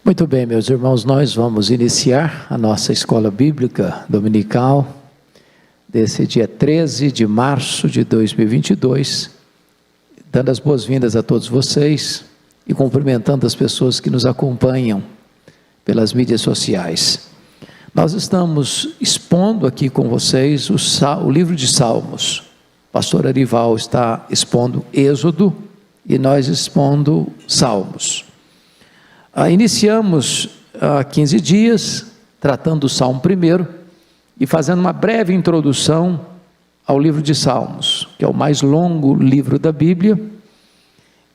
Muito bem, meus irmãos, nós vamos iniciar a nossa escola bíblica dominical desse dia 13 de março de 2022, dando as boas-vindas a todos vocês e cumprimentando as pessoas que nos acompanham pelas mídias sociais. Nós estamos expondo aqui com vocês o livro de Salmos. O pastor Arival está expondo Êxodo e nós expondo Salmos. Iniciamos há 15 dias, tratando do Salmo 1 e fazendo uma breve introdução ao livro de Salmos, que é o mais longo livro da Bíblia,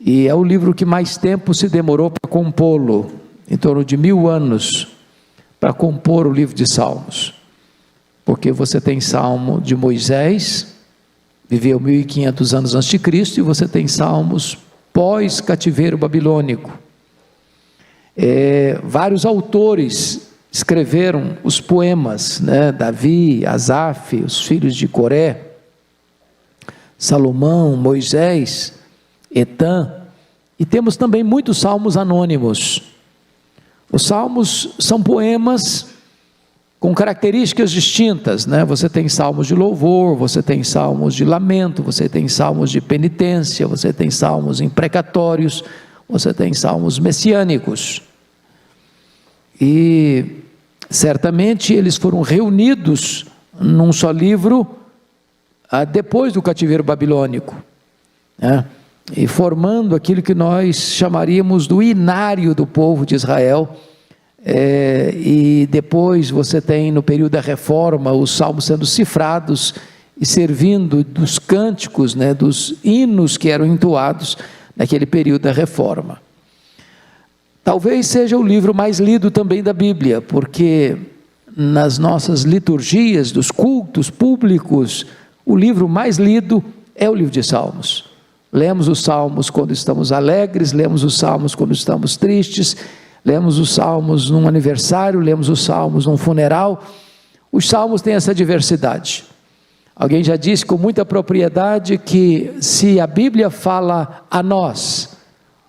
e é o livro que mais tempo se demorou para compô-lo, em torno de 1000 anos, para compor o livro de Salmos, porque você tem Salmo de Moisés, viveu 1500 anos antes de Cristo, e você tem Salmos pós-cativeiro babilônico. Vários autores escreveram os poemas, Davi, Asaf, os filhos de Coré, Salomão, Moisés, Etã, e temos também muitos salmos anônimos. Os salmos são poemas com características distintas, Você tem salmos de louvor, você tem salmos de lamento, você tem salmos de penitência, você tem salmos imprecatórios, você tem salmos messiânicos. E certamente eles foram reunidos num só livro depois do cativeiro babilônico, e formando aquilo que nós chamaríamos do inário do povo de Israel. E depois você tem, no período da reforma, os salmos sendo cifrados e servindo dos cânticos, dos hinos que eram entoados naquele período da reforma. Talvez seja o livro mais lido também da Bíblia, porque nas nossas liturgias dos cultos públicos, o livro mais lido é o livro de Salmos. Lemos os salmos quando estamos alegres, lemos os salmos quando estamos tristes, lemos os salmos num aniversário, lemos os salmos num funeral. Os salmos têm essa diversidade. Alguém já disse com muita propriedade que se a Bíblia fala a nós,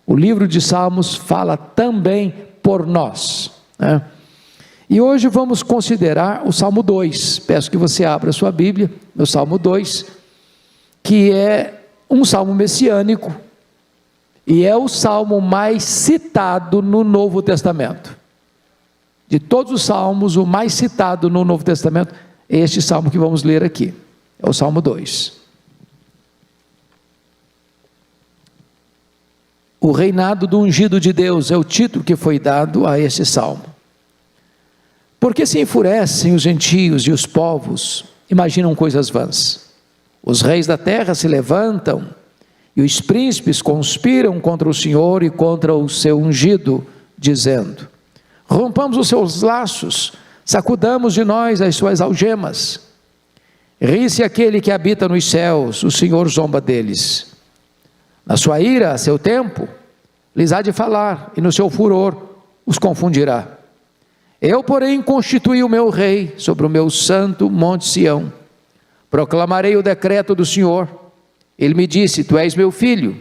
o livro de Salmos fala também por nós, E hoje vamos considerar o Salmo 2, peço que você abra a sua Bíblia, no Salmo 2, que é um salmo messiânico, e é o salmo mais citado no Novo Testamento. De todos os salmos, o mais citado no Novo Testamento é este salmo que vamos ler aqui, é o Salmo 2. O reinado do ungido de Deus é o título que foi dado a este salmo. Porque se enfurecem os gentios e os povos, imaginam coisas vãs. Os reis da terra se levantam e os príncipes conspiram contra o Senhor e contra o seu ungido, dizendo: rompamos os seus laços, sacudamos de nós as suas algemas. Ri-se aquele que habita nos céus, o Senhor zomba deles. Na sua ira, a seu tempo, lhes há de falar, e no seu furor os confundirá. Eu, porém, constituí o meu rei sobre o meu santo monte Sião. Proclamarei o decreto do Senhor. Ele me disse: tu és meu filho,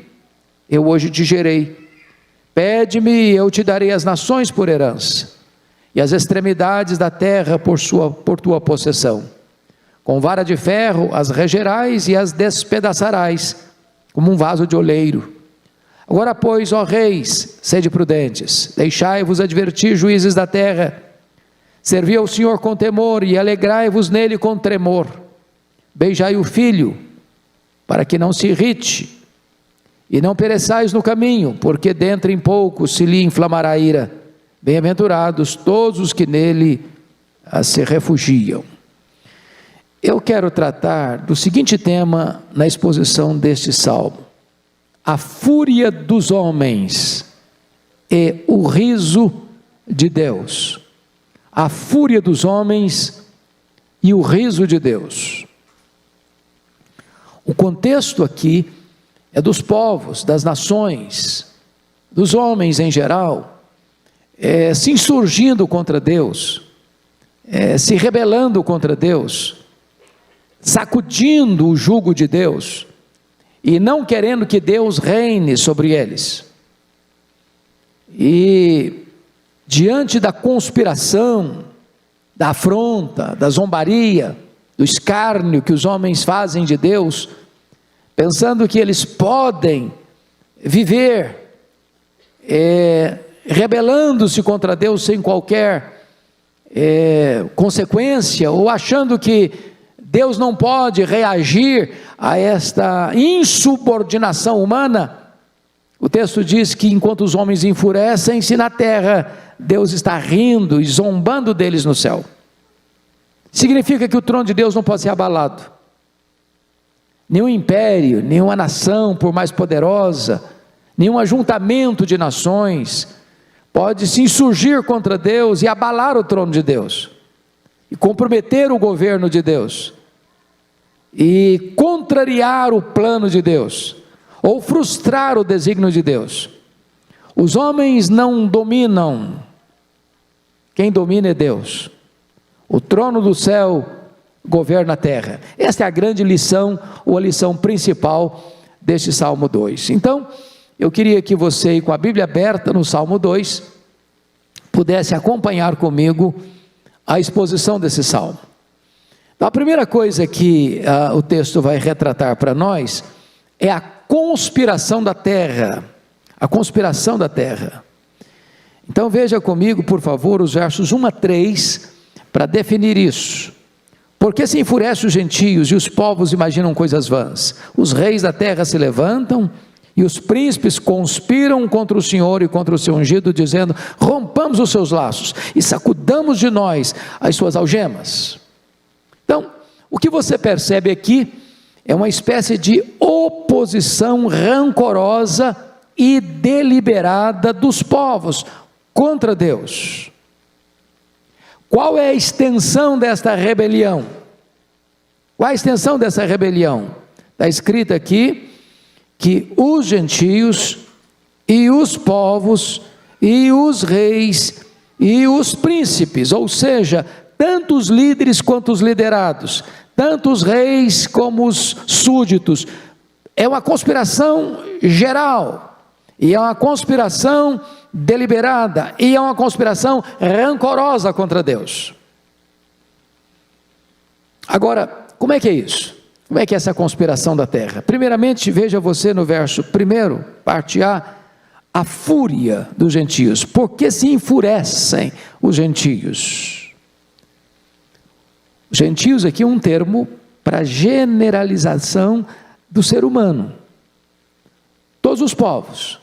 eu hoje te gerei. Pede-me e eu te darei as nações por herança, e as extremidades da terra por tua possessão. Com vara de ferro as regerás e as despedaçarás, como um vaso de oleiro. Agora, pois, ó reis, sede prudentes, deixai-vos advertir, juízes da terra. Servi ao Senhor com temor e alegrai-vos nele com tremor. Beijai o filho, para que não se irrite, e não pereçais no caminho, porque dentro em pouco se lhe inflamará a ira. Bem-aventurados todos os que nele se refugiam. Eu quero tratar do seguinte tema na exposição deste salmo: a fúria dos homens e o riso de Deus. A fúria dos homens e o riso de Deus. O contexto aqui é dos povos, das nações, dos homens em geral, se insurgindo contra Deus, se rebelando contra Deus, sacudindo o jugo de Deus e não querendo que Deus reine sobre eles. E diante da conspiração, da afronta, da zombaria, do escárnio que os homens fazem de Deus, pensando que eles podem viver rebelando-se contra Deus sem qualquer consequência, ou achando que Deus não pode reagir a esta insubordinação humana. O texto diz que enquanto os homens enfurecem-se na terra, Deus está rindo e zombando deles no céu. Significa que o trono de Deus não pode ser abalado. Nenhum império, nenhuma nação, por mais poderosa, nenhum ajuntamento de nações pode se insurgir contra Deus e abalar o trono de Deus, e comprometer o governo de Deus, e contrariar o plano de Deus, ou frustrar o desígnio de Deus. Os homens não dominam, quem domina é Deus. O trono do céu governa a terra. Esta é a grande lição, ou a lição principal deste Salmo 2. Então, eu queria que você, com a Bíblia aberta no Salmo 2, pudesse acompanhar comigo a exposição desse Salmo. Então, a primeira coisa que o texto vai retratar para nós é a conspiração da terra. A conspiração da terra. Então veja comigo, por favor, os versos 1 a 3, para definir isso. Porque se enfurecem os gentios e os povos imaginam coisas vãs? Os reis da terra se levantam e os príncipes conspiram contra o Senhor e contra o seu ungido, dizendo: rompamos os seus laços e sacudamos de nós as suas algemas. Então, o que você percebe aqui é uma espécie de oposição rancorosa e deliberada dos povos contra Deus. Qual é a extensão desta rebelião? Qual é a extensão dessa rebelião? Está escrito aqui que os gentios e os povos e os reis e os príncipes, ou seja, tanto os líderes quanto os liderados, tanto os reis como os súditos, é uma conspiração geral, e é uma conspiração deliberada, e é uma conspiração rancorosa contra Deus. Agora, como é que é isso? Como é que é essa conspiração da terra? Primeiramente, veja você no verso 1, parte a fúria dos gentios. Por que se enfurecem os gentios? Os gentios aqui é um termo para generalização do ser humano. Todos os povos,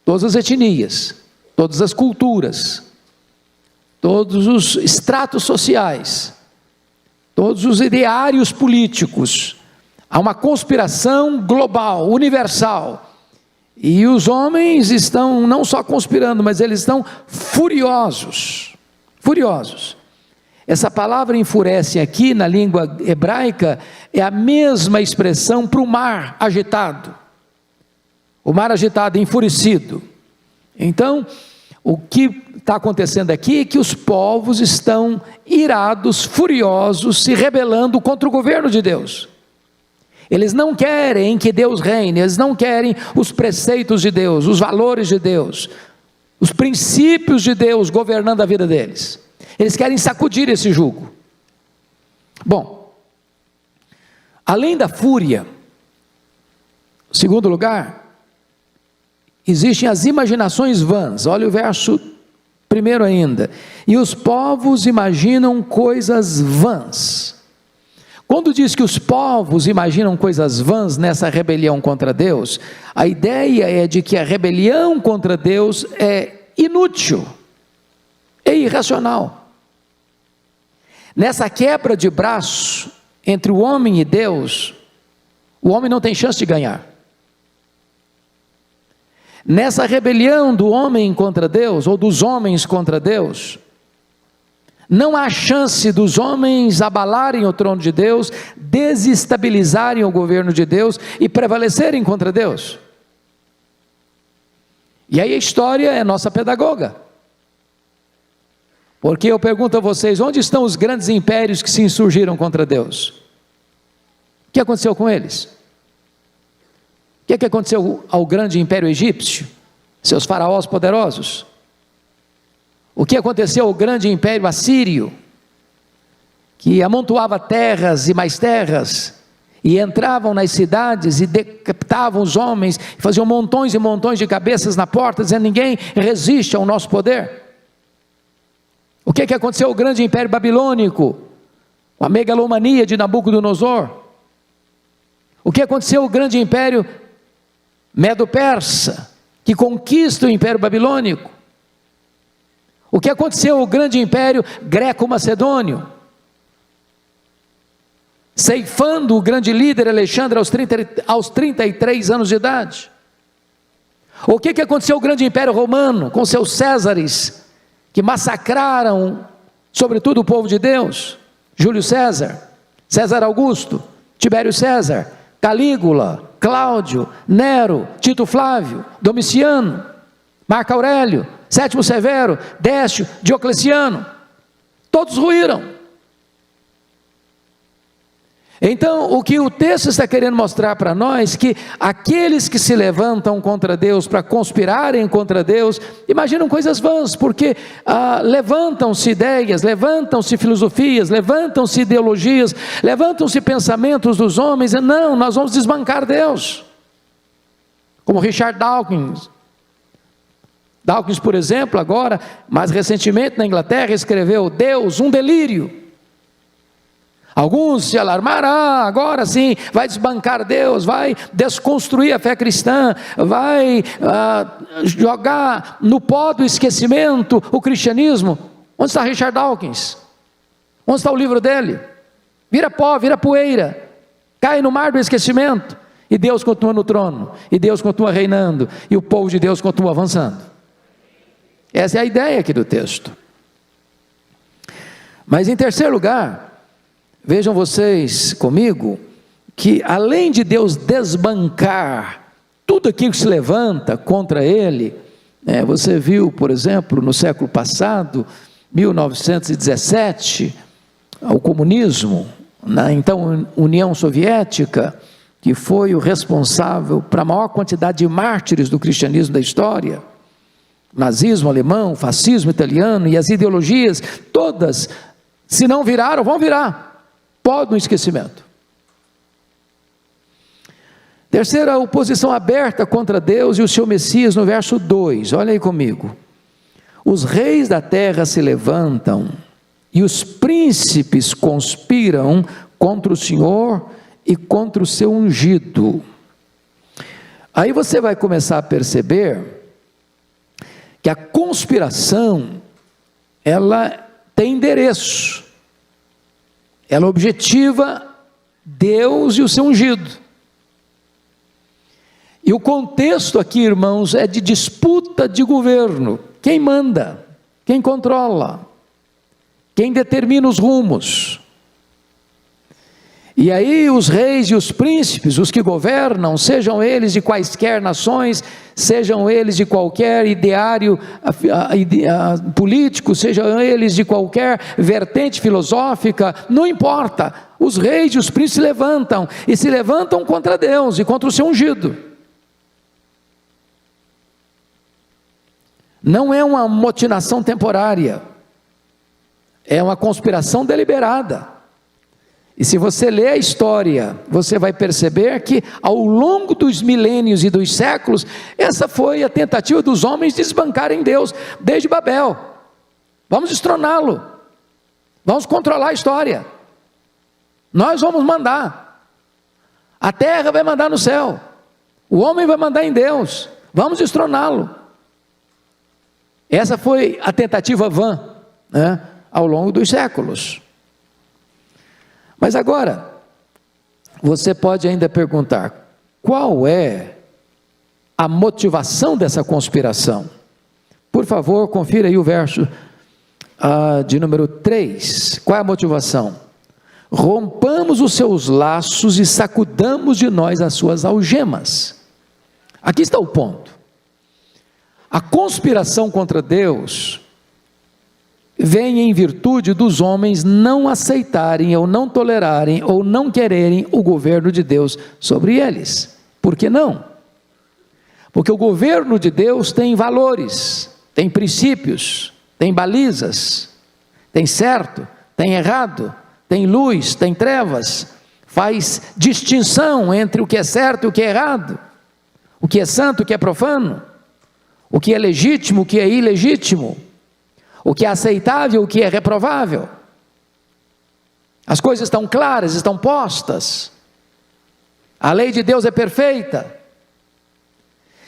todas as etnias, todas as culturas, todos os estratos sociais, todos os ideários políticos. Há uma conspiração global, universal, e os homens estão não só conspirando, mas eles estão furiosos, furiosos. Essa palavra enfurece aqui na língua hebraica é a mesma expressão para o mar agitado. O mar agitado, enfurecido. Então, o que está acontecendo aqui é que os povos estão irados, furiosos, se rebelando contra o governo de Deus. Eles não querem que Deus reine, eles não querem os preceitos de Deus, os valores de Deus, os princípios de Deus governando a vida deles. Eles querem sacudir esse jugo. Bom, além da fúria, em segundo lugar, existem as imaginações vãs. Olha o verso 1 ainda. E os povos imaginam coisas vãs. Quando diz que os povos imaginam coisas vãs nessa rebelião contra Deus, a ideia é de que a rebelião contra Deus é inútil, é irracional. Nessa quebra de braço entre o homem e Deus, o homem não tem chance de ganhar. Nessa rebelião do homem contra Deus, ou dos homens contra Deus, não há chance dos homens abalarem o trono de Deus, desestabilizarem o governo de Deus e prevalecerem contra Deus. E aí a história é nossa pedagoga. Porque eu pergunto a vocês, onde estão os grandes impérios que se insurgiram contra Deus? O que aconteceu com eles? O que aconteceu ao grande império egípcio? Seus faraós poderosos? O que aconteceu ao grande império assírio, que amontoava terras e mais terras, e entravam nas cidades e decapitavam os homens, faziam montões e montões de cabeças na porta, dizendo: ninguém resiste ao nosso poder. O que aconteceu ao grande império babilônico, com a megalomania de Nabucodonosor? O que aconteceu ao grande império medo-persa, que conquista o império babilônico? O que aconteceu ao grande império greco-macedônio, ceifando o grande líder Alexandre aos 33 anos de idade? O que aconteceu ao grande império romano, com seus Césares, que massacraram, sobretudo, o povo de Deus? Júlio César, César Augusto, Tibério César, Calígula, Cláudio, Nero, Tito Flávio, Domiciano, Marco Aurélio, Sétimo Severo, Décio, Diocleciano, todos ruíram. Então, o que o texto está querendo mostrar para nós, que aqueles que se levantam contra Deus, para conspirarem contra Deus, imaginam coisas vãs, porque levantam-se ideias, levantam-se filosofias, levantam-se ideologias, levantam-se pensamentos dos homens, e não, nós vamos desbancar Deus, como Richard Dawkins. Dawkins, por exemplo, agora, mais recentemente na Inglaterra, escreveu: Deus, um delírio. Alguns se alarmaram: agora sim, vai desbancar Deus, vai desconstruir a fé cristã, vai jogar no pó do esquecimento o cristianismo. Onde está Richard Dawkins? Onde está o livro dele? Vira pó, vira poeira, cai no mar do esquecimento, e Deus continua no trono, e Deus continua reinando, e o povo de Deus continua avançando. Essa é a ideia aqui do texto. Mas em terceiro lugar, vejam vocês comigo, que além de Deus desbancar tudo aquilo que se levanta contra Ele, você viu, por exemplo, no século passado, 1917, o comunismo, na então União Soviética, que foi o responsável para a maior quantidade de mártires do cristianismo da história, nazismo alemão, fascismo italiano, e as ideologias todas, se não viraram, vão virar, pó no esquecimento. Terceira, a oposição aberta contra Deus e o seu Messias, no verso 2, olha aí comigo: os reis da terra se levantam, e os príncipes conspiram contra o Senhor e contra o seu ungido. Aí você vai começar a perceber que a conspiração, ela tem endereço, ela objetiva Deus e o seu ungido. E o contexto aqui, irmãos, é de disputa de governo. Quem manda? Quem controla? Quem determina os rumos? E aí os reis e os príncipes, os que governam, sejam eles de quaisquer nações, sejam eles de qualquer ideário político, sejam eles de qualquer vertente filosófica, não importa, os reis e os príncipes se levantam, e se levantam contra Deus e contra o seu ungido. Não é uma motinação temporária, é uma conspiração deliberada. E se você ler a história, você vai perceber que ao longo dos milênios e dos séculos, essa foi a tentativa dos homens de desbancarem Deus, desde Babel. Vamos destroná-lo, vamos controlar a história, nós vamos mandar, a terra vai mandar no céu, o homem vai mandar em Deus, vamos destroná-lo. Essa foi a tentativa vã, ao longo dos séculos. Mas agora, você pode ainda perguntar: qual é a motivação dessa conspiração? Por favor, confira aí o verso de número 3. Qual é a motivação? Rompamos os seus laços e sacudamos de nós as suas algemas. Aqui está o ponto. A conspiração contra Deus vem em virtude dos homens não aceitarem, ou não tolerarem, ou não quererem o governo de Deus sobre eles. Por que não? Porque o governo de Deus tem valores, tem princípios, tem balizas, tem certo, tem errado, tem luz, tem trevas, faz distinção entre o que é certo e o que é errado, o que é santo e o que é profano, o que é legítimo, o que é ilegítimo, o que é aceitável, o que é reprovável. As coisas estão claras, estão postas. A lei de Deus é perfeita.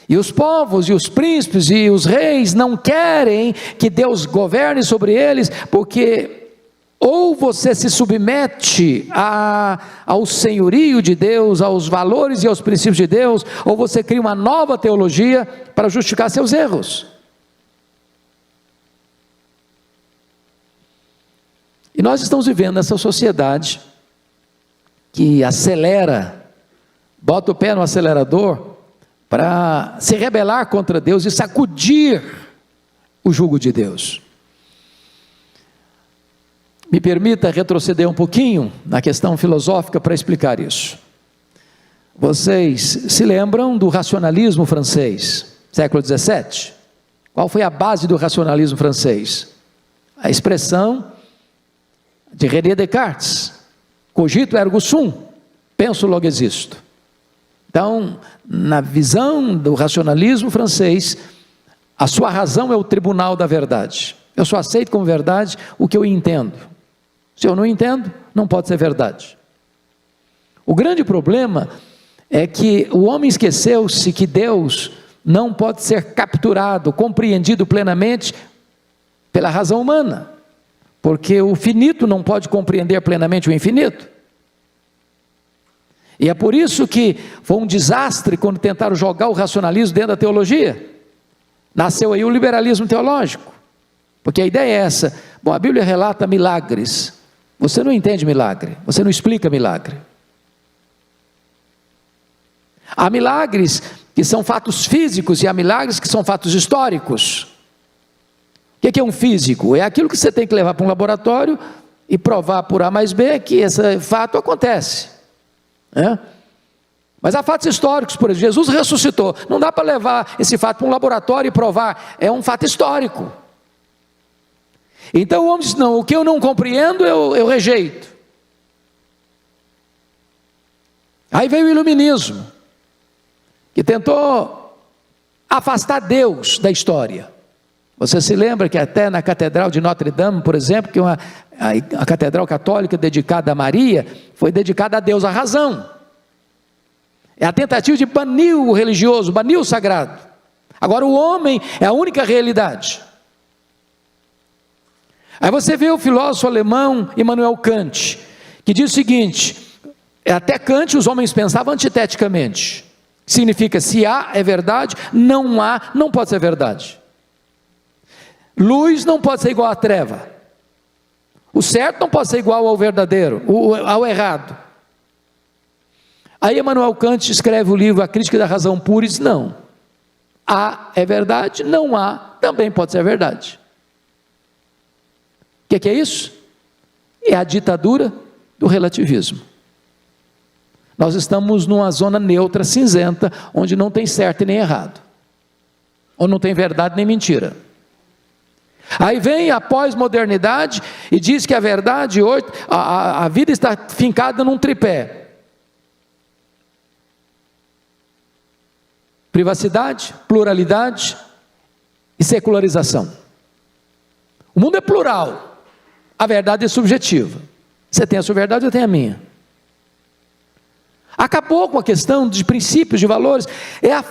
E os povos, e os príncipes, e os reis não querem que Deus governe sobre eles, porque ou você se submete ao senhorio de Deus, aos valores e aos princípios de Deus, ou você cria uma nova teologia para justificar seus erros. E nós estamos vivendo nessa sociedade que acelera, bota o pé no acelerador para se rebelar contra Deus e sacudir o jugo de Deus. Me permita retroceder um pouquinho na questão filosófica para explicar isso. Vocês se lembram do racionalismo francês, século XVII? Qual foi a base do racionalismo francês? A expressão de René Descartes: cogito ergo sum, penso logo existo. Então, na visão do racionalismo francês, a sua razão é o tribunal da verdade. Eu só aceito como verdade o que eu entendo. Se eu não entendo, não pode ser verdade. O grande problema é que o homem esqueceu-se que Deus não pode ser capturado, compreendido plenamente pela razão humana, porque o finito não pode compreender plenamente o infinito. E é por isso que foi um desastre quando tentaram jogar o racionalismo dentro da teologia. Nasceu aí o liberalismo teológico, porque a ideia é essa: bom, a Bíblia relata milagres, você não entende milagre, você não explica milagre. Há milagres que são fatos físicos e há milagres que são fatos históricos. O que é um físico? É aquilo que você tem que levar para um laboratório e provar por A mais B que esse fato acontece. Mas há fatos históricos, por exemplo, Jesus ressuscitou, não dá para levar esse fato para um laboratório e provar, é um fato histórico. Então o homem diz: não, o que eu não compreendo eu rejeito. Aí veio o iluminismo, que tentou afastar Deus da história. Você se lembra que até na Catedral de Notre Dame, por exemplo, que a Catedral Católica dedicada a Maria, foi dedicada a Deus, a razão. É a tentativa de banir o religioso, banir o sagrado. Agora o homem é a única realidade. Aí você vê o filósofo alemão Immanuel Kant, que diz o seguinte: até Kant os homens pensavam antiteticamente. Significa, se há é verdade, não há, não pode ser verdade. Luz não pode ser igual à treva. O certo não pode ser igual ao verdadeiro, ao errado. Aí Immanuel Kant escreve o livro A Crítica da Razão Pura e diz: não, há é verdade, não há também pode ser verdade. O que é isso? É a ditadura do relativismo. Nós estamos numa zona neutra, cinzenta, onde não tem certo e nem errado, onde não tem verdade nem mentira. Aí vem a pós-modernidade e diz que a verdade hoje, a vida está fincada num tripé: privacidade, pluralidade e secularização. O mundo é plural, a verdade é subjetiva. Você tem a sua verdade, eu tenho a minha. Acabou com a questão de princípios, de valores. É a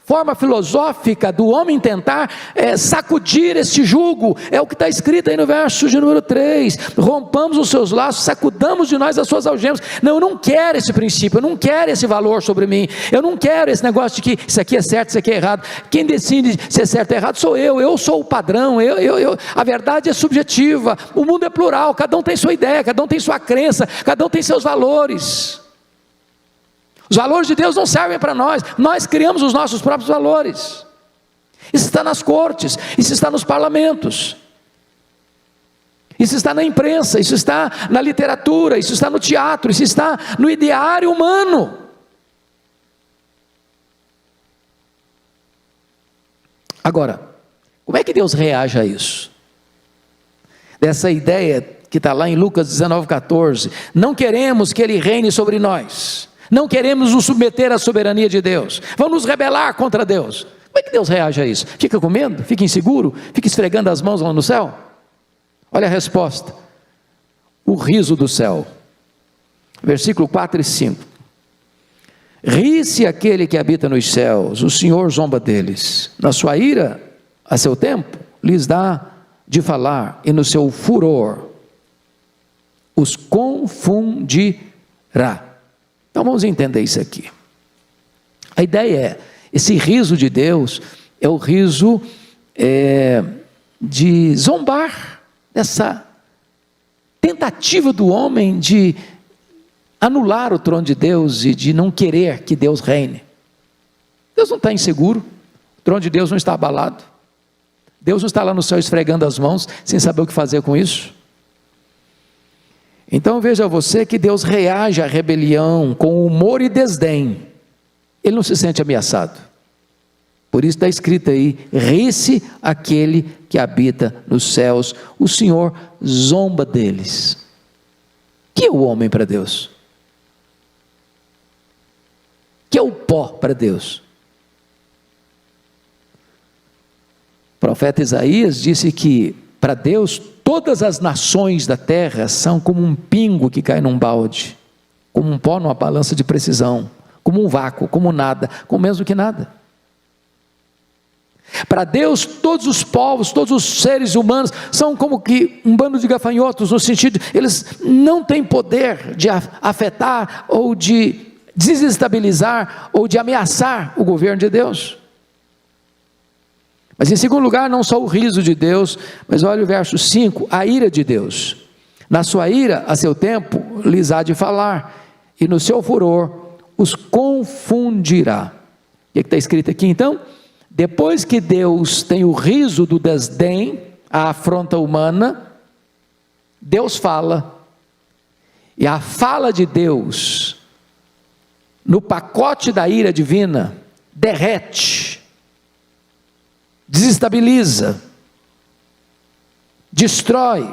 forma filosófica do homem tentar sacudir este jugo. É o que está escrito aí no verso de número 3. Rompamos os seus laços, sacudamos de nós as suas algemas. Não, eu não quero esse princípio, eu não quero esse valor sobre mim. Eu não quero esse negócio de que isso aqui é certo, isso aqui é errado. Quem decide se é certo ou errado sou eu sou o padrão. A verdade é subjetiva, o mundo é plural, cada um tem sua ideia, cada um tem sua crença, cada um tem seus valores. Os valores de Deus não servem para nós criamos os nossos próprios valores. Isso está nas cortes, isso está nos parlamentos, isso está na imprensa, isso está na literatura, isso está no teatro, isso está no ideário humano. Agora, como é que Deus reage a isso? dessa ideia que está lá em Lucas 19,14. Não queremos que Ele reine sobre nós, não queremos nos submeter à soberania de Deus, vamos nos rebelar contra Deus. Como é que Deus reage a isso? Fica com medo? Fica inseguro? Fica esfregando as mãos lá no céu? Olha a resposta: o riso do céu. Versículo 4 e 5. Ri-se aquele que habita nos céus, o Senhor zomba deles. Na sua ira, a seu tempo, lhes dá de falar, e no seu furor os confundirá. Então vamos entender isso aqui. A ideia é, esse riso de Deus é o riso de zombar dessa tentativa do homem de anular o trono de Deus e de não querer que Deus reine. Deus não está inseguro, o trono de Deus não está abalado, Deus não está lá no céu esfregando as mãos, sem saber o que fazer com isso. Então veja você que Deus reage à rebelião com humor e desdém, Ele não se sente ameaçado. Por isso está escrito aí: ri-se aquele que habita nos céus, o Senhor zomba deles. Que é o homem para Deus? Que é o pó para Deus? O profeta Isaías disse que para Deus todas as nações da terra são como um pingo que cai num balde, como um pó numa balança de precisão, como um vácuo, como nada, como menos do que nada. Para Deus todos os povos, todos os seres humanos são como que um bando de gafanhotos, no sentido, eles não têm poder de afetar ou de desestabilizar ou de ameaçar o governo de Deus. Mas em segundo lugar, não só o riso de Deus, mas olha o verso 5, a ira de Deus. Na sua ira, a seu tempo, lhes há de falar, e no seu furor os confundirá. O que está escrito aqui então? Depois que Deus tem o riso do desdém, a afronta humana, Deus fala, e a fala de Deus, no pacote da ira divina, derrete, desestabiliza, destrói,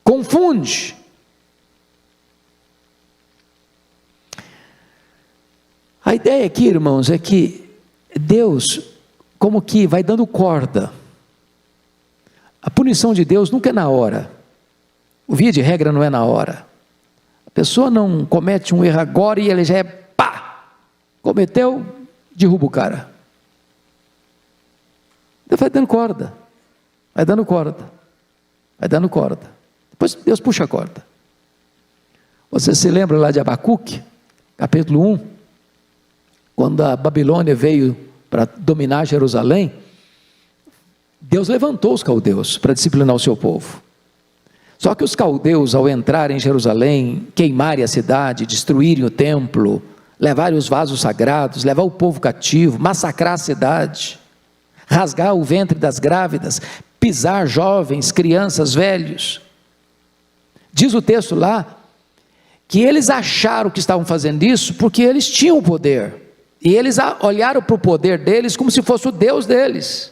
confunde. A ideia aqui, irmãos, é que Deus como que vai dando corda. A punição de Deus nunca é na hora. O via de regra não é na hora. A pessoa não comete um erro agora e ele já é pá, cometeu, derruba o cara. Deus vai dando corda, vai dando corda, vai dando corda. Depois Deus puxa a corda. Você se lembra lá de Abacuque, capítulo 1, quando a Babilônia veio para dominar Jerusalém, Deus levantou os caldeus para disciplinar o seu povo. Só que os caldeus, ao entrarem em Jerusalém, queimarem a cidade, destruírem o templo, levarem os vasos sagrados, levar o povo cativo, massacrar a cidade, rasgar o ventre das grávidas, pisar jovens, crianças, velhos. Diz o texto lá, que eles acharam que estavam fazendo isso, porque eles tinham o poder, e eles olharam para o poder deles, como se fosse o Deus deles.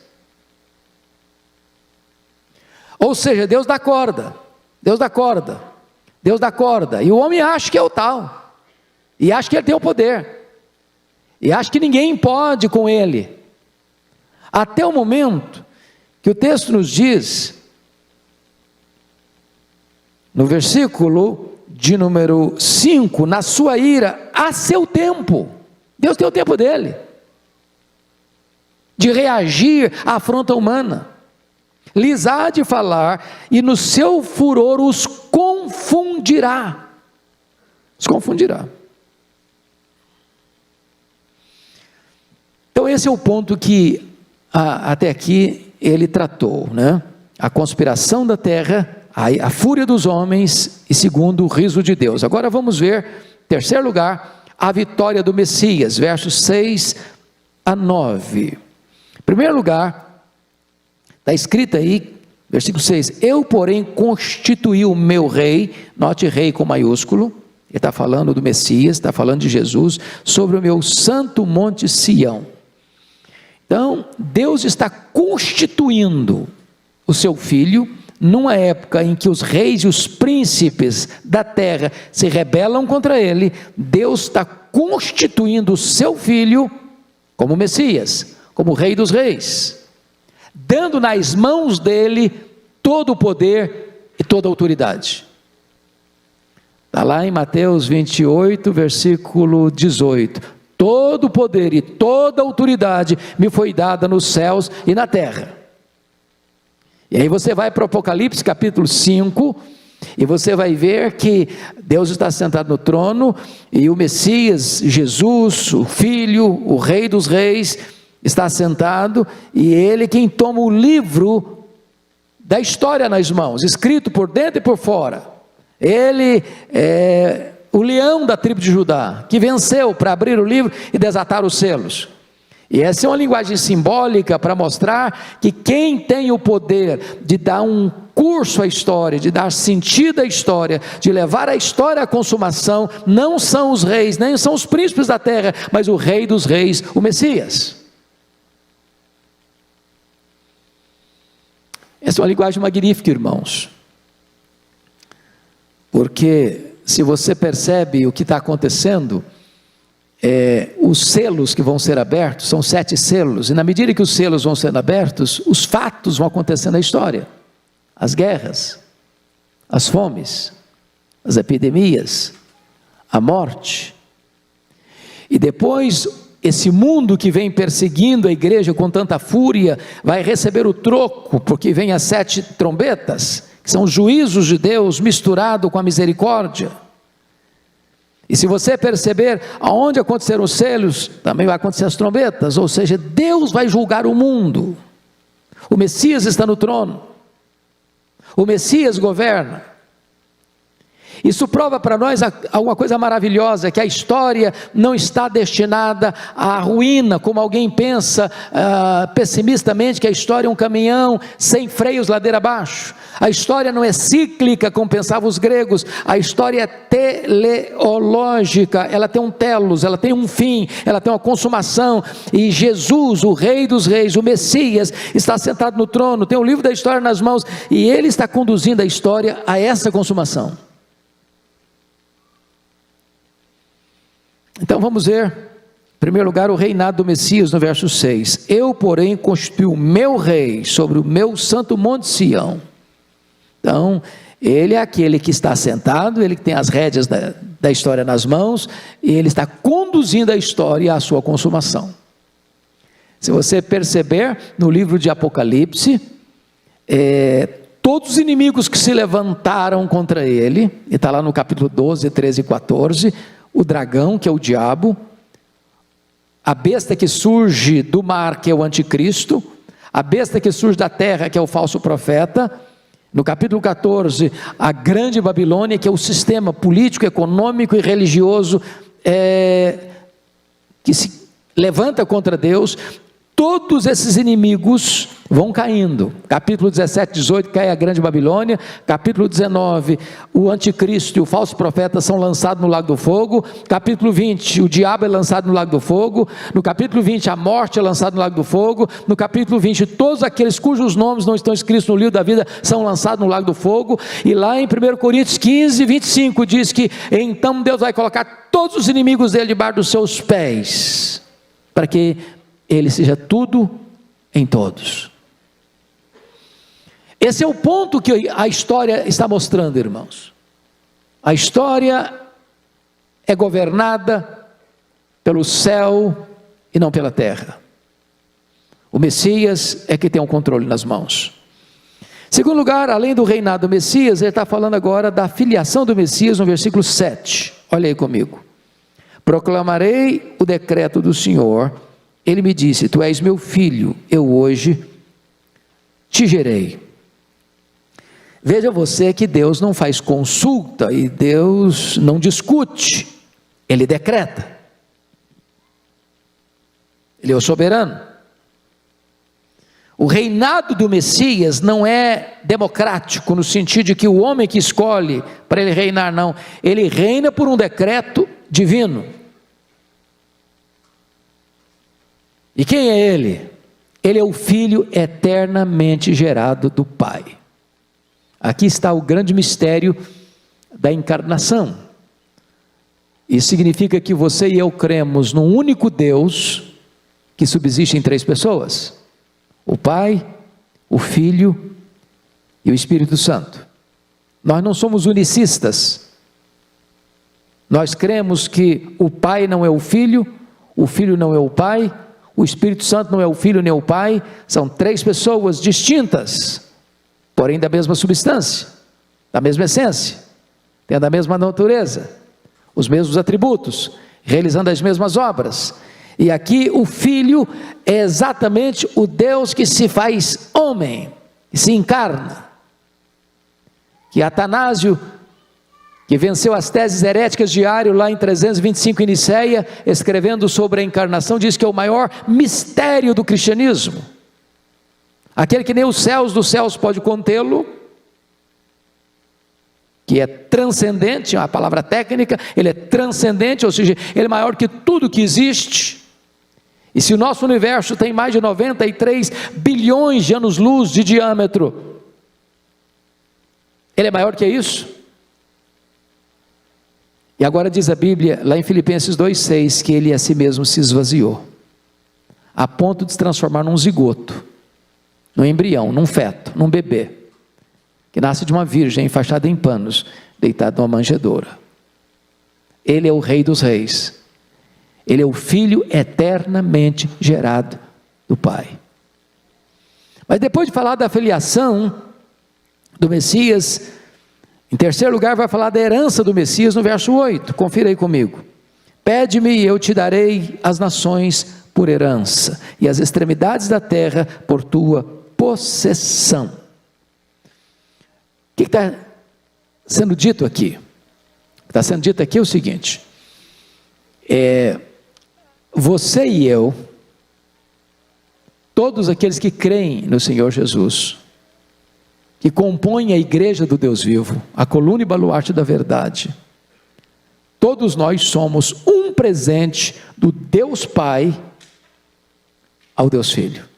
Ou seja, Deus dá corda, Deus dá corda, Deus dá corda, e o homem acha que é o tal, e acha que ele tem o poder, e acha que ninguém pode com ele, até o momento que o texto nos diz, no versículo de número 5, na sua ira, a seu tempo, Deus tem o tempo dele, de reagir à afronta humana, lhes há de falar, e no seu furor os confundirá, os confundirá. Então esse é o ponto que até aqui ele tratou, né? A conspiração da terra, a fúria dos homens, e segundo, o riso de Deus. Agora vamos ver, em terceiro lugar, a vitória do Messias, versos 6 a 9. Em primeiro lugar, está escrito aí, versículo 6, eu porém constituí o meu rei, note rei com maiúsculo, ele está falando do Messias, está falando de Jesus, sobre o meu santo monte Sião. Então, Deus está constituindo o seu filho, numa época em que os reis e os príncipes da terra se rebelam contra ele, Deus está constituindo o seu filho como Messias, como Rei dos Reis, dando nas mãos dele todo o poder e toda a autoridade. Está lá em Mateus 28, versículo 18: todo o poder e toda a autoridade me foi dada nos céus e na terra. E aí você vai para o Apocalipse capítulo 5, e você vai ver que Deus está sentado no trono, e o Messias, Jesus, o Filho, o Rei dos Reis, está sentado, e ele quem toma o livro da história nas mãos, escrito por dentro e por fora. Ele é o leão da tribo de Judá, que venceu para abrir o livro e desatar os selos. E essa é uma linguagem simbólica para mostrar que quem tem o poder de dar um curso à história, de dar sentido à história, de levar a história à consumação, não são os reis, nem são os príncipes da terra, mas o Rei dos Reis, o Messias. Essa é uma linguagem magnífica, irmãos, porque se você percebe o que está acontecendo, os selos que vão ser abertos, são 7 selos, e na medida que os selos vão sendo abertos, os fatos vão acontecendo na história, as guerras, as fomes, as epidemias, a morte, e depois esse mundo que vem perseguindo a igreja com tanta fúria, vai receber o troco, porque vem as 7 trombetas, que são os juízos de Deus misturado com a misericórdia. E se você perceber aonde aconteceram os selos, também vai acontecer as trombetas, ou seja, Deus vai julgar o mundo. O Messias está no trono, o Messias governa. Isso prova para nós alguma coisa maravilhosa, que a história não está destinada à ruína, como alguém pensa pessimistamente, que a história é um caminhão sem freios ladeira abaixo. A história não é cíclica, como pensavam os gregos, a história é teleológica, ela tem um telos, ela tem um fim, ela tem uma consumação, e Jesus, o Rei dos Reis, o Messias, está sentado no trono, tem o livro da história nas mãos, e ele está conduzindo a história a essa consumação. Então vamos ver, em primeiro lugar, o reinado do Messias no verso 6. Eu, porém, constituí o meu rei sobre o meu santo monte Sião. Então, ele é aquele que está sentado, ele que tem as rédeas da história nas mãos, e ele está conduzindo a história à sua consumação. Se você perceber, no livro de Apocalipse, todos os inimigos que se levantaram contra ele, e está lá no capítulo 12, 13 e 14, o dragão, que é o diabo, a besta que surge do mar, que é o anticristo, a besta que surge da terra, que é o falso profeta. No capítulo 14, a grande Babilônia, que é o sistema político, econômico e religioso que se levanta contra Deus. Todos esses inimigos vão caindo. Capítulo 17, 18, cai a grande Babilônia. Capítulo 19, o anticristo e o falso profeta são lançados no lago do fogo. Capítulo 20, o diabo é lançado no lago do fogo. No capítulo 20, a morte é lançada no lago do fogo. No capítulo 20, todos aqueles cujos nomes não estão escritos no livro da vida são lançados no lago do fogo. E lá em 1 Coríntios 15, 25, diz que então Deus vai colocar todos os inimigos dele debaixo dos seus pés, para que ele seja tudo em todos. Esse é o ponto que a história está mostrando, irmãos. A história é governada pelo céu e não pela terra. O Messias é que tem o controle nas mãos. Segundo lugar, além do reinado do Messias, ele está falando agora da filiação do Messias no versículo 7. Olha aí comigo. Proclamarei o decreto do Senhor. Ele me disse, tu és meu filho, eu hoje te gerei. Veja você que Deus não faz consulta e Deus não discute, Ele decreta. Ele é o soberano. O reinado do Messias não é democrático, no sentido de que o homem que escolhe para ele reinar, não. Ele reina por um decreto divino. E quem é ele? Ele é o Filho eternamente gerado do Pai. Aqui está o grande mistério da encarnação. Isso significa que você e eu cremos num único Deus que subsiste em 3 pessoas: o Pai, o Filho e o Espírito Santo. Nós não somos unicistas. Nós cremos que o Pai não é o Filho não é o Pai, o Espírito Santo não é o Filho nem o Pai, são 3 pessoas distintas, porém da mesma substância, da mesma essência, tendo a mesma natureza, os mesmos atributos, realizando as mesmas obras. E aqui o Filho é exatamente o Deus que se faz homem, que se encarna, que Atanásio, que venceu as teses heréticas de Ario lá em 325 em Nicéia, escrevendo sobre a encarnação, diz que é o maior mistério do cristianismo, aquele que nem os céus dos céus pode contê-lo, que é transcendente, é uma palavra técnica, ele é transcendente, ou seja, ele é maior que tudo que existe. E se o nosso universo tem mais de 93 bilhões de anos-luz de diâmetro, ele é maior que isso. E agora diz a Bíblia, lá em Filipenses 2,6, que ele a si mesmo se esvaziou, a ponto de se transformar num zigoto, num embrião, num feto, num bebê, que nasce de uma virgem enfaixada em panos, deitado numa manjedoura. Ele é o Rei dos Reis, ele é o Filho eternamente gerado do Pai. Mas depois de falar da filiação do Messias, em terceiro lugar vai falar da herança do Messias no verso 8, confira aí comigo. Pede-me e eu te darei as nações por herança, e as extremidades da terra por tua possessão. O que está sendo dito aqui? O que está sendo dito aqui é o seguinte: você e eu, todos aqueles que creem no Senhor Jesus, que compõem a igreja do Deus vivo, a coluna e baluarte da verdade, todos nós somos um presente do Deus Pai ao Deus Filho.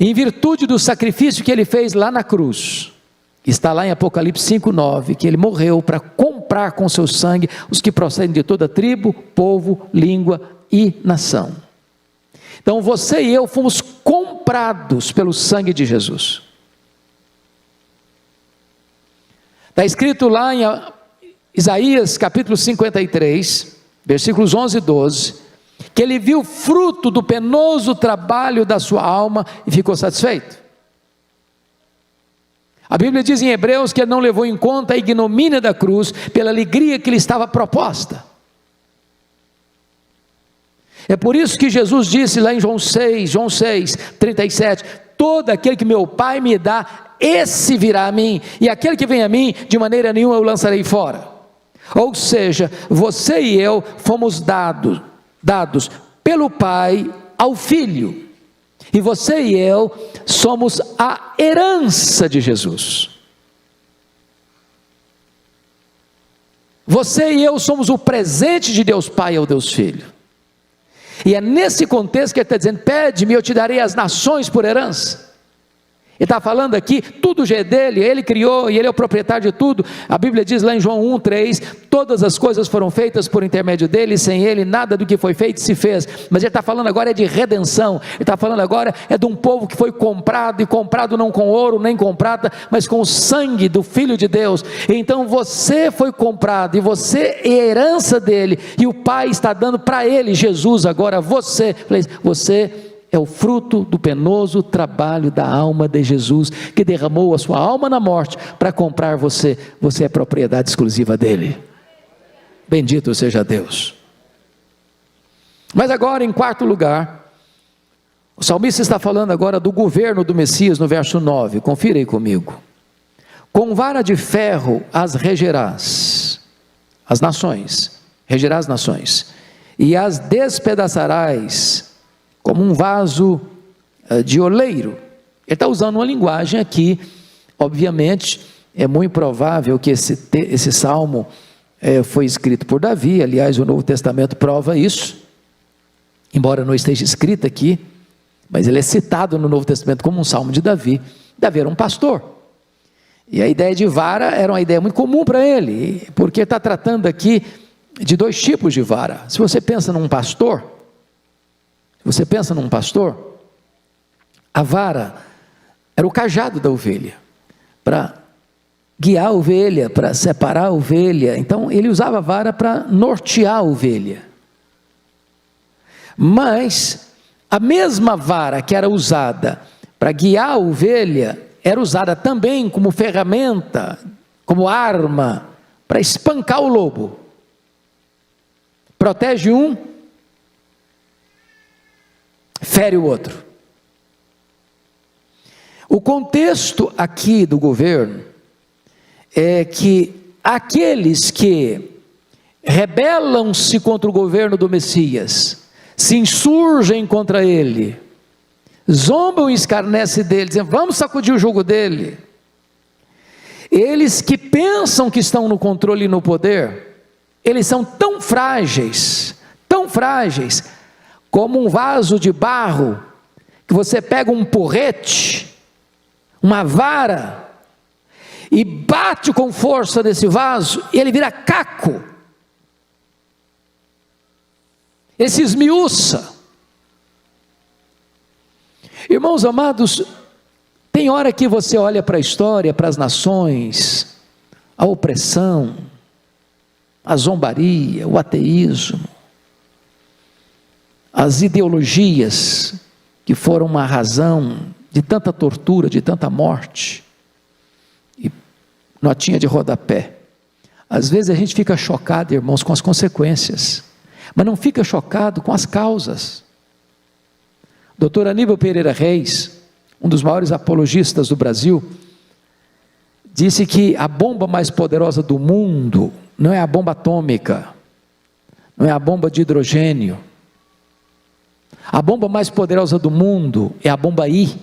Em virtude do sacrifício que ele fez lá na cruz, está lá em Apocalipse 5,9, que ele morreu para comprar com seu sangue os que procedem de toda tribo, povo, língua e nação. Então você e eu fomos comprados pelo sangue de Jesus. Está escrito lá em Isaías capítulo 53, versículos 11 e 12, que ele viu o fruto do penoso trabalho da sua alma e ficou satisfeito. A Bíblia diz em Hebreus que ele não levou em conta a ignomínia da cruz pela alegria que lhe estava proposta. É por isso que Jesus disse lá em João 6, 37, todo aquele que meu Pai me dá, esse virá a mim, e aquele que vem a mim, de maneira nenhuma eu lançarei fora. Ou seja, você e eu fomos dados pelo Pai ao Filho, e você e eu somos a herança de Jesus. Você e eu somos o presente de Deus Pai ao Deus Filho. E é nesse contexto que ele está dizendo: pede-me, eu te darei as nações por herança. Ele está falando aqui, tudo já é dele, ele criou e ele é o proprietário de tudo. A Bíblia diz lá em João 1,3, todas as coisas foram feitas por intermédio dele, e sem ele nada do que foi feito se fez. Mas ele está falando agora é de redenção, ele está falando agora é de um povo que foi comprado, e comprado não com ouro nem com prata, mas com o sangue do Filho de Deus. Então você foi comprado, e você é herança dele, e o Pai está dando para ele, Jesus, agora você é o fruto do penoso trabalho da alma de Jesus, que derramou a sua alma na morte para comprar você. Você é propriedade exclusiva dele. Bendito seja Deus. Mas agora, em quarto lugar, o salmista está falando agora do governo do Messias no verso 9, confira aí comigo. Com vara de ferro as regerás, as nações, regerás as nações, e as despedaçarás como um vaso de oleiro. Ele está usando uma linguagem aqui, obviamente, é muito provável que esse salmo foi escrito por Davi, aliás o Novo Testamento prova isso, embora não esteja escrito aqui, mas ele é citado no Novo Testamento como um salmo de Davi. Davi era um pastor, e a ideia de vara era uma ideia muito comum para ele, porque está tratando aqui de dois tipos de vara. Se você pensa num pastor, a vara era o cajado da ovelha, para guiar a ovelha, para separar a ovelha. Então ele usava a vara para nortear a ovelha. Mas a mesma vara que era usada para guiar a ovelha, era usada também como ferramenta, como arma, para espancar o lobo. Protege um, fere o outro. O contexto aqui do governo é que aqueles que rebelam-se contra o governo do Messias, se insurgem contra ele, zombam e escarnecem dele, dizendo, vamos sacudir o jugo dele. Eles que pensam que estão no controle e no poder, eles são tão frágeis, como um vaso de barro, que você pega um porrete, uma vara, e bate com força nesse vaso, e ele vira caco, ele se esmiuça. Irmãos amados, tem hora que você olha para a história, para as nações, a opressão, a zombaria, o ateísmo, as ideologias que foram uma razão de tanta tortura, de tanta morte, e notinha de rodapé. Às vezes a gente fica chocado, irmãos, com as consequências, mas não fica chocado com as causas. Dr. Aníbal Pereira Reis, um dos maiores apologistas do Brasil, disse que a bomba mais poderosa do mundo não é a bomba atômica, não é a bomba de hidrogênio. A bomba mais poderosa do mundo é a bomba I,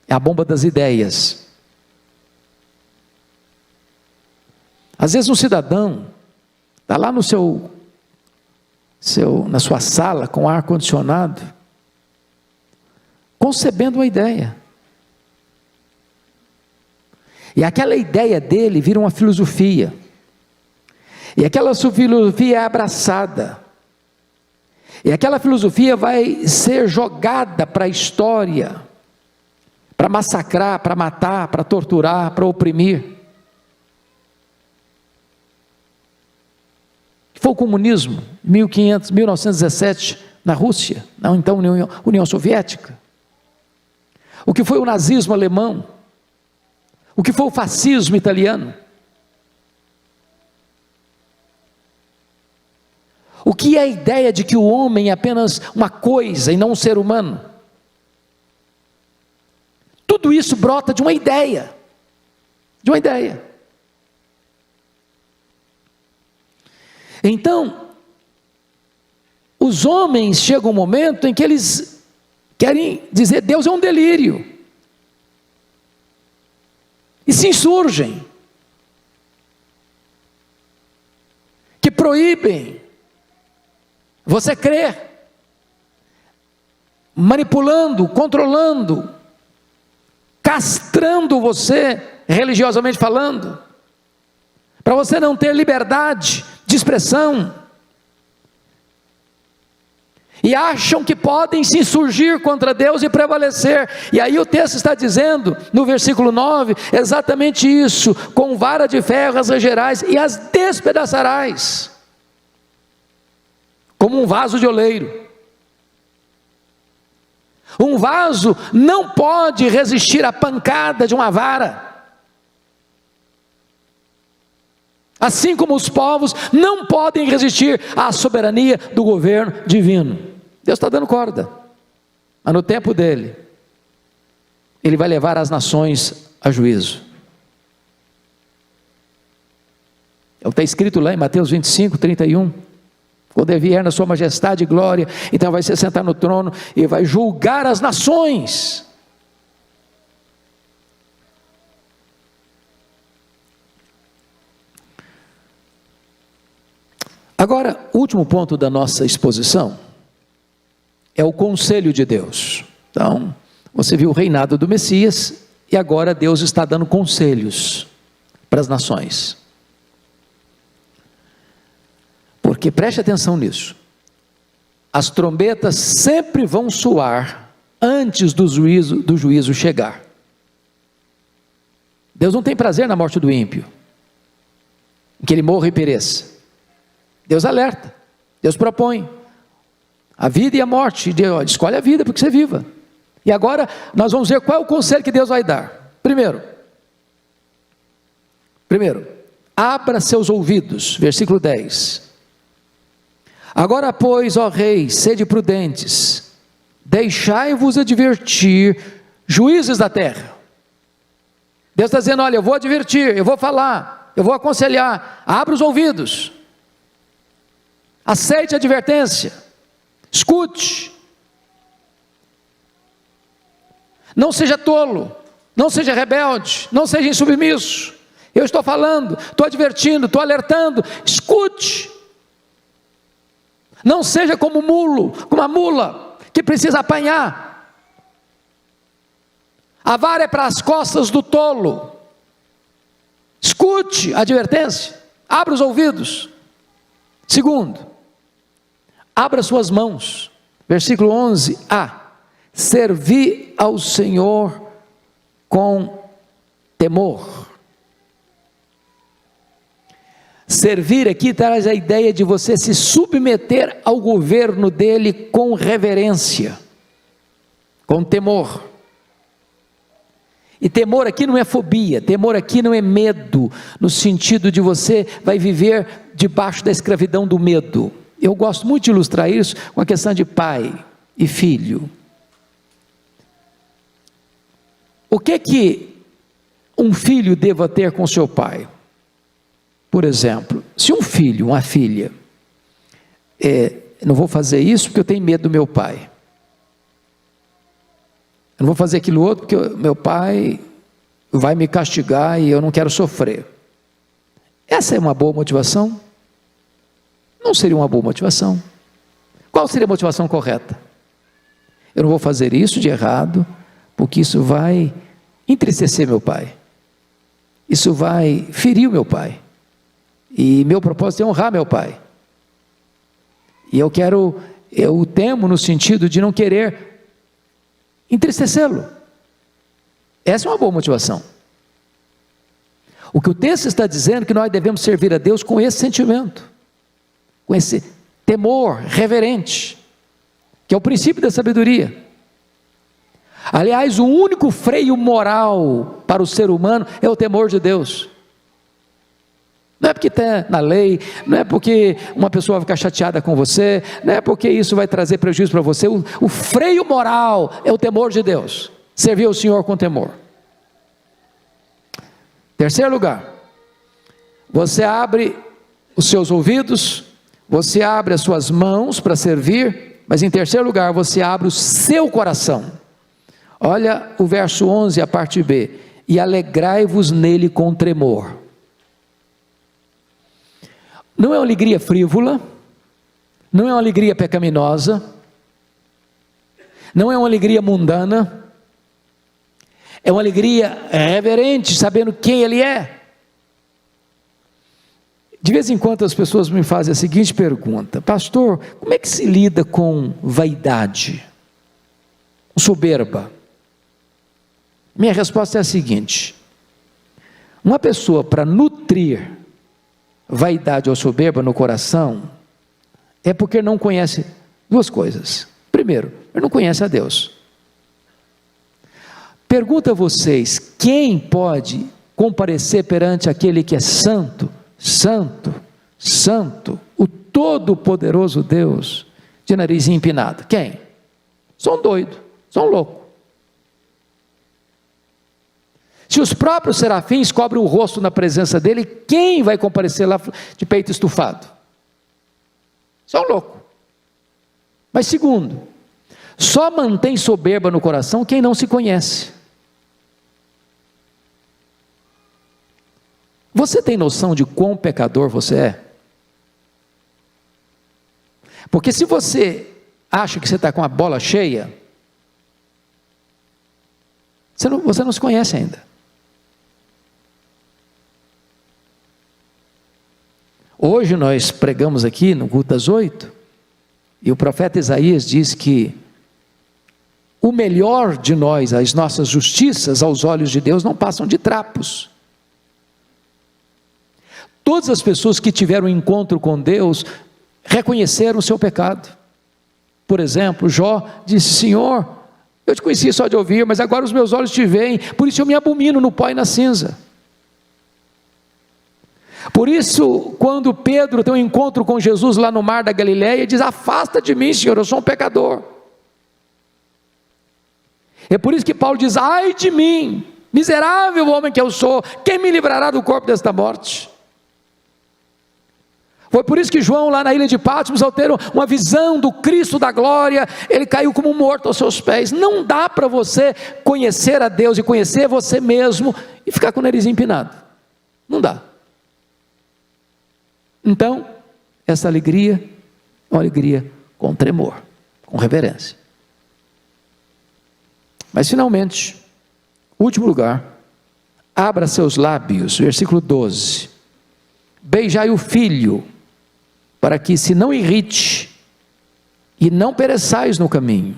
é a bomba das ideias. Às vezes um cidadão está lá no na sua sala com ar condicionado, concebendo uma ideia, e aquela ideia dele vira uma filosofia, e aquela filosofia é abraçada, e aquela filosofia vai ser jogada para a história, para massacrar, para matar, para torturar, para oprimir. Foi o comunismo, 1917, na Rússia, na então União Soviética. O que foi o nazismo alemão, o que foi o fascismo italiano, o que é a ideia de que o homem é apenas uma coisa e não um ser humano. Tudo isso brota de uma ideia, Então, os homens chegam um momento em que eles querem dizer, Deus é um delírio, e se insurgem, que proíbem você crer, manipulando, controlando, castrando você, religiosamente falando, para você não ter liberdade de expressão, e acham que podem se insurgir contra Deus e prevalecer. E aí o texto está dizendo, no versículo 9, exatamente isso: com vara de ferro as regerás e as despedaçarás, como um vaso de oleiro. Um vaso não pode resistir à pancada de uma vara, assim como os povos não podem resistir à soberania do governo divino. Deus está dando corda, mas no tempo dele, ele vai levar as nações a juízo. É o que está escrito lá em Mateus 25, 31. Quando ele vier na sua majestade e glória, então vai se sentar no trono e vai julgar as nações. Agora, último ponto da nossa exposição, é o conselho de Deus. Então, você viu o reinado do Messias, e agora Deus está dando conselhos para as nações. Porque preste atenção nisso, as trombetas sempre vão soar antes do juízo chegar. Deus não tem prazer na morte do ímpio, que ele morra e pereça. Deus alerta, Deus propõe a vida e a morte. Deus escolhe a vida porque você viva. E agora nós vamos ver qual é o conselho que Deus vai dar. Primeiro, abra seus ouvidos, versículo 10. Agora, pois, ó reis, sede prudentes, deixai-vos advertir, juízes da terra. Deus está dizendo, olha, eu vou advertir, eu vou falar, eu vou aconselhar, abra os ouvidos, aceite a advertência, escute, não seja tolo, não seja rebelde, não seja insubmisso. Eu estou falando, estou advertindo, estou alertando, escute. Não seja como uma mula que precisa apanhar. A vara é para as costas do tolo. Escute a advertência, abra os ouvidos. Segundo, abra suas mãos, versículo 11a, servi ao Senhor com temor. Servir aqui traz a ideia de você se submeter ao governo dele com reverência, com temor. E temor aqui não é fobia, temor aqui não é medo, no sentido de você vai viver debaixo da escravidão do medo. Eu gosto muito de ilustrar isso com a questão de pai e filho. O que um filho deva ter com seu pai? Por exemplo, se um filho, uma filha, não vou fazer isso porque eu tenho medo do meu pai. Eu não vou fazer aquilo outro porque meu pai vai me castigar e eu não quero sofrer. Essa é uma boa motivação? Não seria uma boa motivação. Qual seria a motivação correta? Eu não vou fazer isso de errado, porque isso vai entristecer meu pai. Isso vai ferir o meu pai. E meu propósito é honrar meu pai. E eu temo no sentido de não querer entristecê-lo. Essa é uma boa motivação. O que o texto está dizendo é que nós devemos servir a Deus com esse sentimento, com esse temor reverente, que é o princípio da sabedoria. Aliás, o único freio moral para o ser humano é o temor de Deus. Não é porque está na lei, não é porque uma pessoa vai ficar chateada com você, não é porque isso vai trazer prejuízo para você. O freio moral é o temor de Deus, servir ao Senhor com temor. Terceiro lugar, você abre os seus ouvidos, você abre as suas mãos para servir, mas em terceiro lugar, você abre o seu coração. Olha o verso 11, a parte B, e alegrai-vos nele com tremor. Não é uma alegria frívola, não é uma alegria pecaminosa, não é uma alegria mundana, é uma alegria reverente, sabendo quem Ele é. De vez em quando as pessoas me fazem a seguinte pergunta: pastor, como é que se lida com vaidade, com soberba? Minha resposta é a seguinte: uma pessoa para nutrir vaidade ou soberba no coração, é porque não conhece duas coisas. Primeiro, ele não conhece a Deus. Pergunto a vocês, quem pode comparecer perante aquele que é santo, santo, santo, o todo-poderoso Deus, de nariz empinado? Quem? Só um doido, só um louco. Se os próprios serafins cobrem o rosto na presença dele, quem vai comparecer lá de peito estufado? Só um louco. Mas segundo, só mantém soberba no coração quem não se conhece. Você tem noção de quão pecador você é? Porque se você acha que você está com a bola cheia, você não se conhece ainda. Hoje nós pregamos aqui no culto das 8, e o profeta Isaías diz que o melhor de nós, as nossas justiças aos olhos de Deus não passam de trapos. Todas as pessoas que tiveram um encontro com Deus reconheceram o seu pecado. Por exemplo, Jó disse: Senhor, eu te conhecia só de ouvir, mas agora os meus olhos te veem, por isso eu me abomino no pó e na cinza. Por isso, quando Pedro tem um encontro com Jesus lá no mar da Galileia, diz: afasta de mim, Senhor, eu sou um pecador. É por isso que Paulo diz: ai de mim, miserável homem que eu sou, quem me livrará do corpo desta morte? Foi por isso que João, lá na ilha de Patmos, ao ter uma visão do Cristo da glória, ele caiu como morto aos seus pés. Não dá para você conhecer a Deus e conhecer você mesmo e ficar com o nariz empinado. Não dá. Então, essa alegria é uma alegria com tremor, com reverência. Mas finalmente, último lugar, abra seus lábios, versículo 12, beijai o filho, para que se não irrite, e não pereçais no caminho,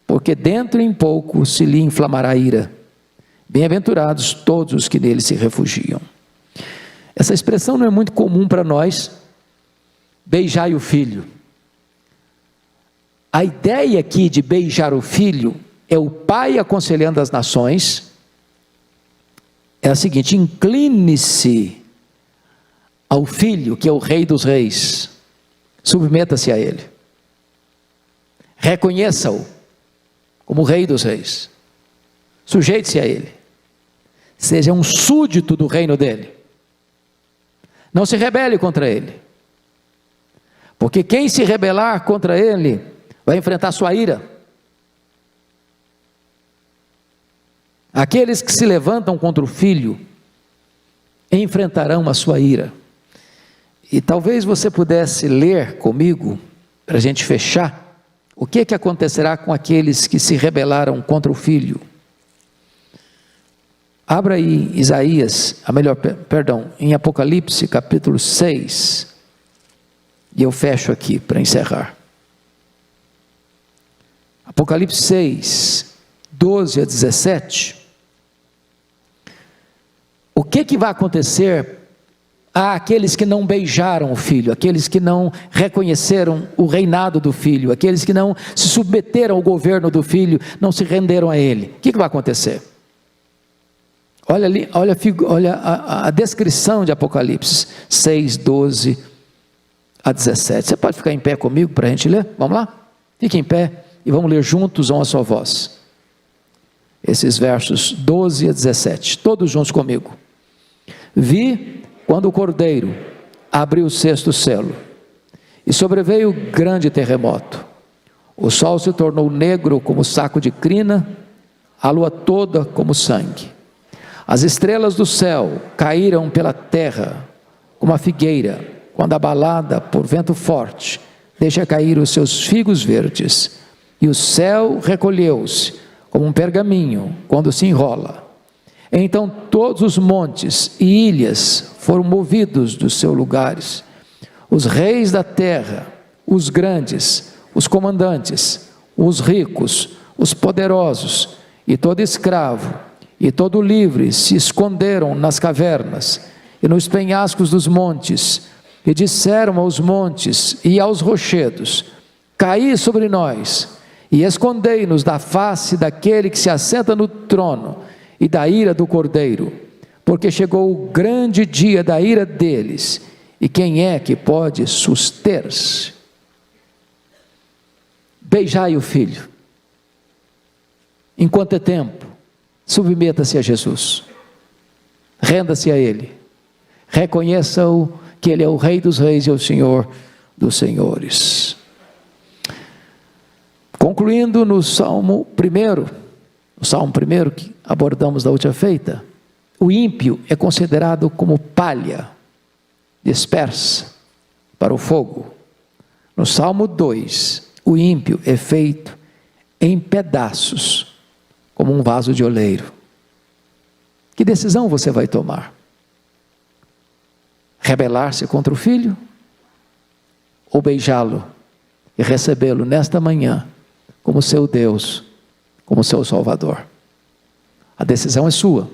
porque dentro em pouco se lhe inflamará a ira. Bem-aventurados todos os que nele se refugiam. Essa expressão não é muito comum para nós, beijai o filho. A ideia aqui de beijar o filho é o pai aconselhando as nações, é a seguinte: incline-se ao filho, que é o rei dos reis, submeta-se a ele, reconheça-o como o rei dos reis, sujeite-se a ele, seja um súdito do reino dele, não se rebele contra ele, porque quem se rebelar contra ele, vai enfrentar sua ira. Aqueles que se levantam contra o filho, enfrentarão a sua ira. E talvez você pudesse ler comigo, para a gente fechar, o que acontecerá com aqueles que se rebelaram contra o filho. Abra aí Isaías, em Apocalipse capítulo 6, e eu fecho aqui para encerrar. Apocalipse 6, 12 a 17. O que vai acontecer àqueles que não beijaram o filho, aqueles que não reconheceram o reinado do filho, aqueles que não se submeteram ao governo do filho, não se renderam a ele? O que vai acontecer? Olha ali, olha a descrição de Apocalipse 6, 12 a 17. Você pode ficar em pé comigo para a gente ler? Vamos lá? Fique em pé e vamos ler juntos a uma só voz. Esses versos 12 a 17, todos juntos comigo. Vi quando o Cordeiro abriu o sexto selo, e sobreveio grande terremoto. O sol se tornou negro como saco de crina, a lua toda como sangue. As estrelas do céu caíram pela terra, como a figueira, quando abalada por vento forte, deixa cair os seus figos verdes. E o céu recolheu-se, como um pergaminho, quando se enrola. Então todos os montes e ilhas foram movidos dos seus lugares. Os reis da terra, os grandes, os comandantes, os ricos, os poderosos, e todo escravo, e todo livre se esconderam nas cavernas e nos penhascos dos montes, e disseram aos montes e aos rochedos: caí sobre nós, e escondei-nos da face daquele que se assenta no trono e da ira do Cordeiro, porque chegou o grande dia da ira deles, e quem é que pode suster-se? Beijai o filho, enquanto é tempo, submeta-se a Jesus, renda-se a ele, reconheça-o que ele é o Rei dos Reis e o Senhor dos Senhores. Concluindo no Salmo 1, que abordamos da última feita, o ímpio é considerado como palha dispersa para o fogo. No Salmo 2, o ímpio é feito em pedaços, como um vaso de oleiro. Que decisão você vai tomar? Rebelar-se contra o Filho? Ou beijá-lo e recebê-lo nesta manhã como seu Deus, como seu Salvador? A decisão é sua,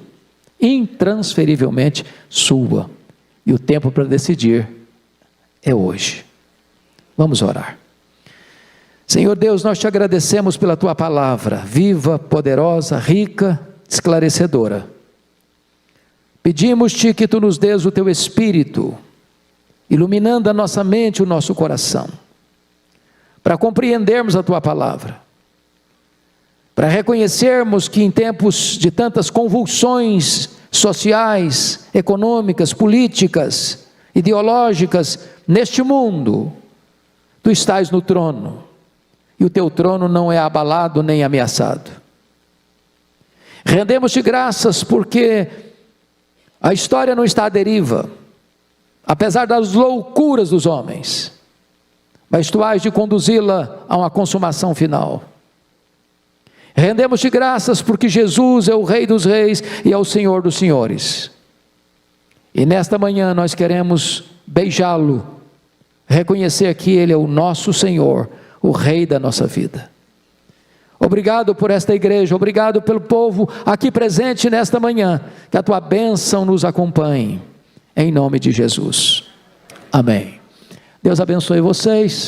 intransferivelmente sua, e o tempo para decidir é hoje. Vamos orar. Senhor Deus, nós te agradecemos pela tua palavra, viva, poderosa, rica, esclarecedora. Pedimos-te que tu nos dês o teu Espírito, iluminando a nossa mente e o nosso coração, para compreendermos a tua palavra, para reconhecermos que em tempos de tantas convulsões sociais, econômicas, políticas, ideológicas, neste mundo, tu estás no trono, e o teu trono não é abalado nem ameaçado. Rendemos-te graças porque a história não está à deriva, apesar das loucuras dos homens, mas tu hás de conduzi-la a uma consumação final. Rendemos-te graças porque Jesus é o Rei dos Reis e é o Senhor dos Senhores. E nesta manhã nós queremos beijá-lo, reconhecer que Ele é o nosso Senhor, o Rei da nossa vida. Obrigado por esta igreja, obrigado pelo povo aqui presente nesta manhã, que a tua bênção nos acompanhe, em nome de Jesus. Amém. Deus abençoe vocês.